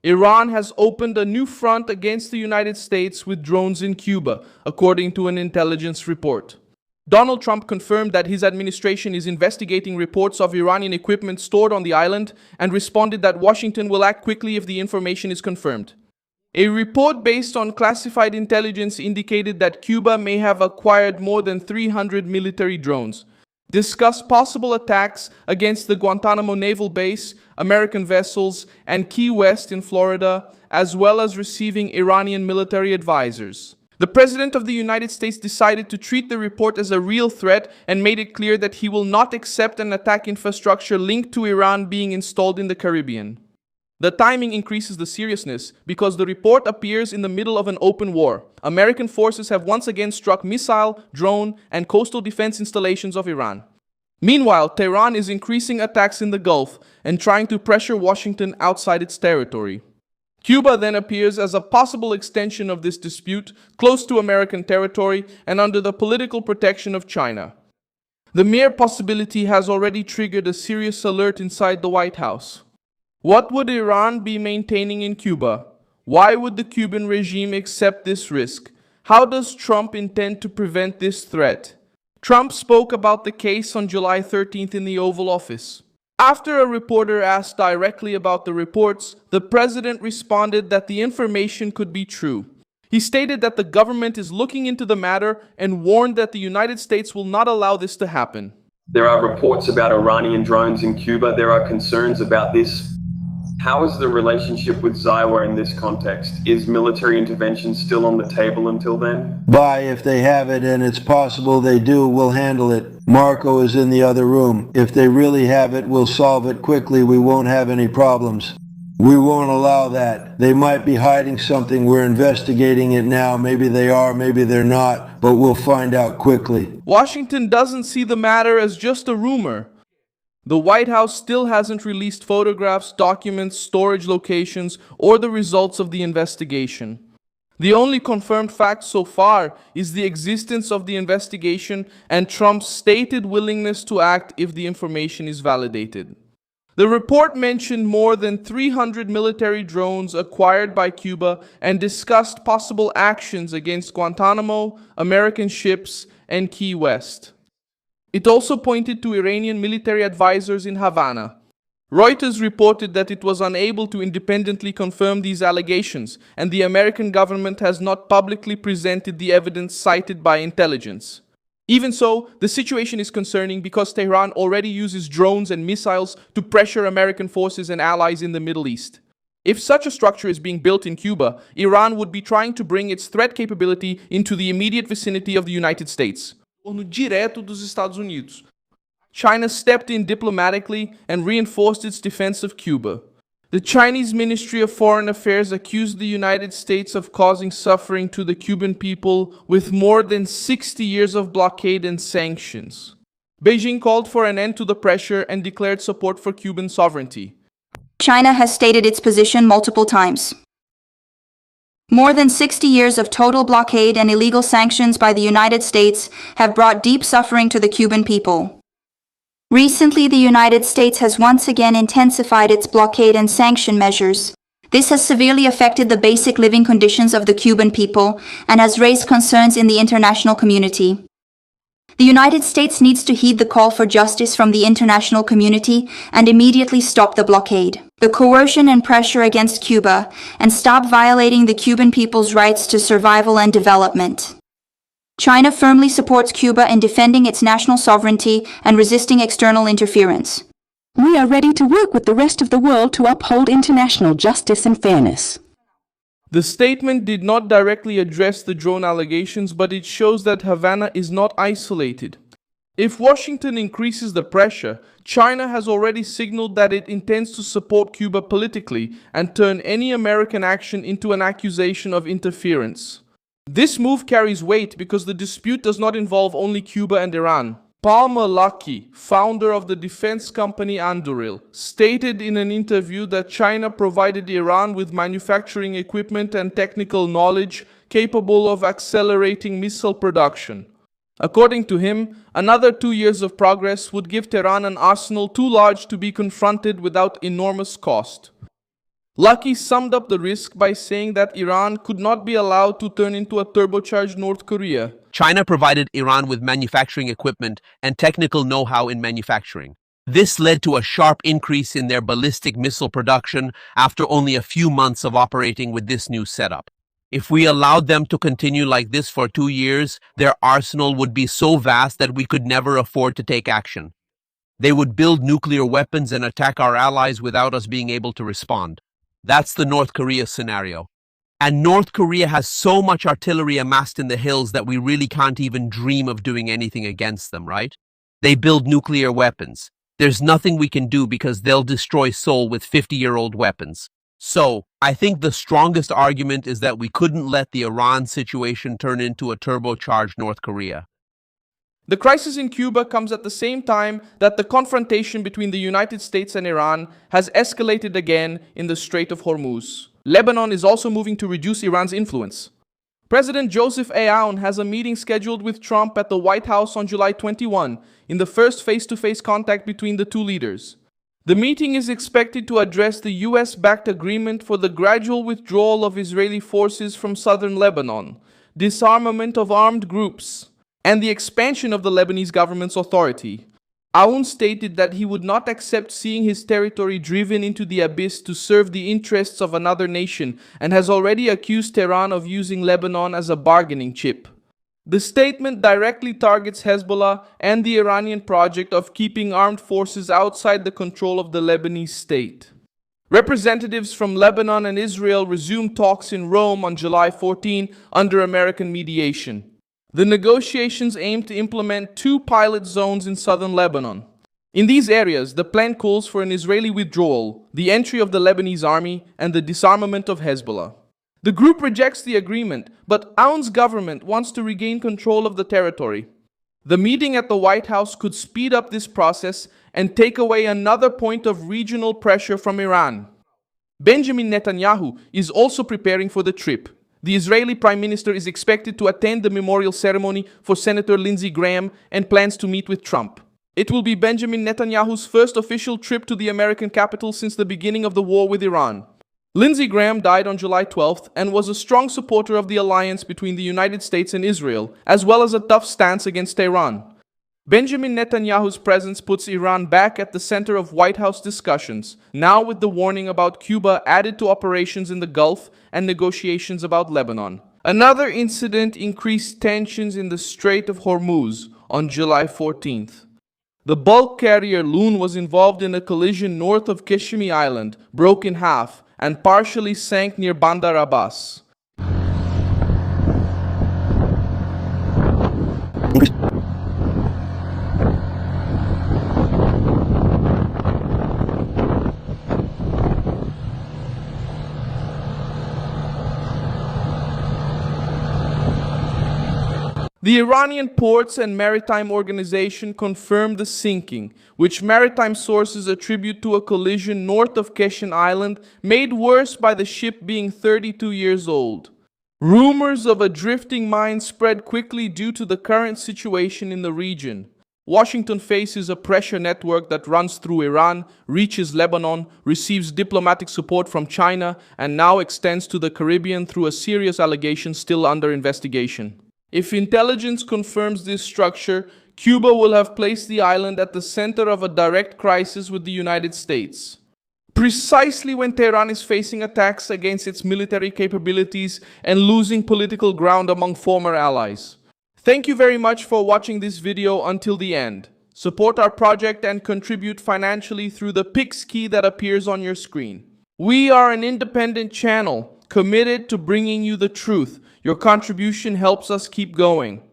Iran has opened a new front against the United States with drones in Cuba, according to an intelligence report. Donald Trump confirmed that his administration is investigating reports of Iranian equipment stored on the island and responded that Washington will act quickly if the information is confirmed. A report based on classified intelligence indicated that Cuba may have acquired more than 300 military drones, discussed possible attacks against the Guantanamo Naval Base, American vessels, and Key West in Florida, as well as receiving Iranian military advisors. The President of the United States decided to treat the report as a real threat and made it clear that he will not accept an attack infrastructure linked to Iran being installed in the Caribbean. The timing increases the seriousness because the report appears in the middle of an open war. American forces have once again struck missile, drone, and coastal defense installations of Iran. Meanwhile, Tehran is increasing attacks in the Gulf and trying to pressure Washington outside its territory. Cuba then appears as a possible extension of this dispute, close to American territory and under the political protection of China. The mere possibility has already triggered a serious alert inside the White House. What would Iran be maintaining in Cuba? Why would the Cuban regime accept this risk? How does Trump intend to prevent this threat? Trump spoke about the case on July 13th in the Oval Office. After a reporter asked directly about the reports, the president responded that the information could be true. He stated that the government is looking into the matter and warned that the United States will not allow this to happen. There are reports about Iranian drones in Cuba. There are concerns about this. How is the relationship with Iowa in this context? Is military intervention still on the table until then? If they have it, and it's possible they do, we'll handle it. Marco is in the other room. If they really have it, we'll solve it quickly. We won't have any problems. We won't allow that. They might be hiding something. We're investigating it now. Maybe they are, maybe they're not, but we'll find out quickly. Washington doesn't see the matter as just a rumor. The White House still hasn't released photographs, documents, storage locations, or the results of the investigation. The only confirmed fact so far is the existence of the investigation and Trump's stated willingness to act if the information is validated. The report mentioned more than 300 military drones acquired by Cuba and discussed possible actions against Guantanamo, American ships, and Key West. It also pointed to Iranian military advisors in Havana. Reuters reported that it was unable to independently confirm these allegations, and the American government has not publicly presented the evidence cited by intelligence. Even so, the situation is concerning because Tehran already uses drones and missiles to pressure American forces and allies in the Middle East. If such a structure is being built in Cuba, Iran would be trying to bring its threat capability into the immediate vicinity of the United States. Direto dos Estados Unidos. China stepped in diplomatically and reinforced its defense of Cuba. The Chinese Ministry of Foreign Affairs accused the United States of causing suffering to the Cuban people with more than 60 years of blockade and sanctions. Beijing called for an end to the pressure and declared support for Cuban sovereignty. China has stated its position multiple times. More than 60 years of total blockade and illegal sanctions by the United States have brought deep suffering to the Cuban people. Recently, the United States has once again intensified its blockade and sanction measures. This has severely affected the basic living conditions of the Cuban people and has raised concerns in the international community. The United States needs to heed the call for justice from the international community and immediately stop the blockade, the coercion and pressure against Cuba, and stop violating the Cuban people's rights to survival and development. China firmly supports Cuba in defending its national sovereignty and resisting external interference. We are ready to work with the rest of the world to uphold international justice and fairness. The statement did not directly address the drone allegations, but it shows that Havana is not isolated. If Washington increases the pressure, China has already signaled that it intends to support Cuba politically and turn any American action into an accusation of interference. This move carries weight because the dispute does not involve only Cuba and Iran. Palmer Luckey, founder of the defense company Anduril, stated in an interview that China provided Iran with manufacturing equipment and technical knowledge capable of accelerating missile production. According to him, another 2 years of progress would give Tehran an arsenal too large to be confronted without enormous cost. Lucky summed up the risk by saying that Iran could not be allowed to turn into a turbocharged North Korea. China provided Iran with manufacturing equipment and technical know-how in manufacturing. This led to a sharp increase in their ballistic missile production after only a few months of operating with this new setup. If we allowed them to continue like this for 2 years, their arsenal would be so vast that we could never afford to take action. They would build nuclear weapons and attack our allies without us being able to respond. That's the North Korea scenario. And North Korea has so much artillery amassed in the hills that we really can't even dream of doing anything against them, right? They build nuclear weapons. There's nothing we can do because they'll destroy Seoul with 50-year-old weapons. So, I think the strongest argument is that we couldn't let the Iran situation turn into a turbocharged North Korea. The crisis in Cuba comes at the same time that the confrontation between the United States and Iran has escalated again in the Strait of Hormuz. Lebanon is also moving to reduce Iran's influence. President Joseph Aoun has a meeting scheduled with Trump at the White House on July 21, in the first face-to-face contact between the two leaders. The meeting is expected to address the US-backed agreement for the gradual withdrawal of Israeli forces from southern Lebanon, disarmament of armed groups, and the expansion of the Lebanese government's authority. Aoun stated that he would not accept seeing his territory driven into the abyss to serve the interests of another nation and has already accused Tehran of using Lebanon as a bargaining chip. The statement directly targets Hezbollah and the Iranian project of keeping armed forces outside the control of the Lebanese state. Representatives from Lebanon and Israel resumed talks in Rome on July 14 under American mediation. The negotiations aim to implement 2 pilot zones in southern Lebanon. In these areas, the plan calls for an Israeli withdrawal, the entry of the Lebanese army, and the disarmament of Hezbollah. The group rejects the agreement, but Aoun's government wants to regain control of the territory. The meeting at the White House could speed up this process and take away another point of regional pressure from Iran. Benjamin Netanyahu is also preparing for the trip. The Israeli Prime Minister is expected to attend the memorial ceremony for Senator Lindsey Graham and plans to meet with Trump. It will be Benjamin Netanyahu's first official trip to the American capital since the beginning of the war with Iran. Lindsey Graham died on July 12th and was a strong supporter of the alliance between the United States and Israel, as well as a tough stance against Tehran. Benjamin Netanyahu's presence puts Iran back at the center of White House discussions, now with the warning about Cuba added to operations in the Gulf and negotiations about Lebanon. Another incident increased tensions in the Strait of Hormuz on July 14th. The bulk carrier Loon was involved in a collision north of Keshimi Island, broke in half, and partially sank near Bandar Abbas. The Iranian Ports and Maritime Organization confirmed the sinking, which maritime sources attribute to a collision north of Keshin Island, made worse by the ship being 32 years old. Rumors of a drifting mine spread quickly due to the current situation in the region. Washington faces a pressure network that runs through Iran, reaches Lebanon, receives diplomatic support from China, and now extends to the Caribbean through a serious allegation still under investigation. If intelligence confirms this structure, Cuba will have placed the island at the center of a direct crisis with the United States. Precisely when Tehran is facing attacks against its military capabilities and losing political ground among former allies. Thank you very much for watching this video until the end. Support our project and contribute financially through the Pix key that appears on your screen. We are an independent channel committed to bringing you the truth. Your contribution helps us keep going.